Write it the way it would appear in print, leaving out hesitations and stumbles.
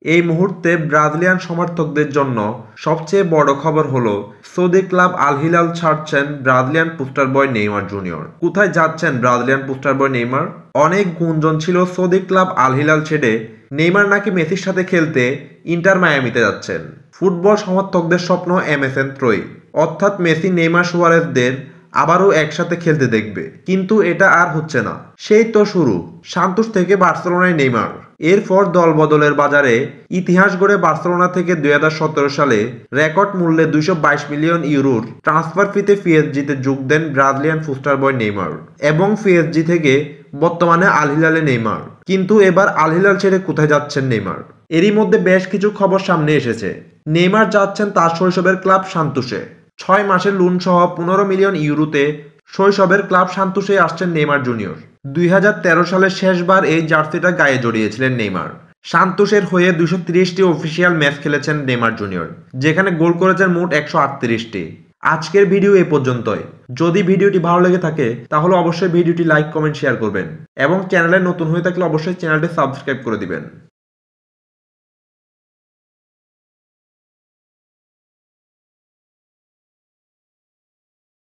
এই মুহূর্তে ব্রাজিলিয়ান সমর্থকদের জন্য সবচেয়ে বড় খবর হলো সৌদি ক্লাব আল হিলাল ছাড়ছেন Brazilian poster boy Neymar junior. কোথায় যাচ্ছেন ব্রাজিলিয়ান পোস্টার বয় নেইমার? অনেক গুঞ্জন ছিল সৌদি ক্লাব আল হিলাল ছেড়ে নেইমার নাকি মেসির সাথে খেলতে ইন্টার মায়ামিতে যাচ্ছেন। ফুটবল সমর্থকদের স্বপ্ন এমএসএন ত্রয়ী, অর্থাৎ মেসি নেইমার সুয়ারেজদের আবারও একসাথে খেলতে দেখবে, কিন্তু এটা আর হচ্ছে না। সেই তো শুরু, সান্তোস থেকে বার্সেলোনায় নেইমার, এরপর দলবদলের বাজারে ইতিহাস গড়ে বার্সেলোনা থেকে 2017 সালে রেকর্ড মূল্যে 222 মিলিয়ন ইউরোর ট্রান্সফার ফিতে পিএসজিতে যোগ দেন ব্রাজিলিয়ান পোস্টার বয় নেইমার এবং পিএসজি থেকে বর্তমানে আল হিলালে নেইমার। কিন্তু এবার আল হিলাল ছেড়ে কোথায় যাচ্ছেন নেইমার? এরই মধ্যে বেশ কিছু খবর সামনে এসেছে। নেইমার যাচ্ছেন তার শৈশবের ক্লাব সান্তোসে। 6 মাসের লোন সহ 15 মিলিয়ন ইউরোতে শৈশবের ক্লাব সান্তোসে আসছেন নেইমার জুনিয়র। 2013 সালে শেষবার এই জার্সিটা গায়ে জড়িয়েছিলেন নেইমার। সান্তোসের হয়ে 230টি অফিসিয়াল ম্যাচ খেলেছেন নেইমার জুনিয়র, যেখানে গোল করেছেন মোট 138টি। আজকের ভিডিও এ পর্যন্তই। যদি ভিডিওটি ভালো লেগে থাকে তাহলে অবশ্যই ভিডিওটি লাইক, কমেন্ট, শেয়ার করবেন এবং চ্যানেলে নতুন হয়ে থাকলে অবশ্যই চ্যানেলটি সাবস্ক্রাইব করে দিবেন।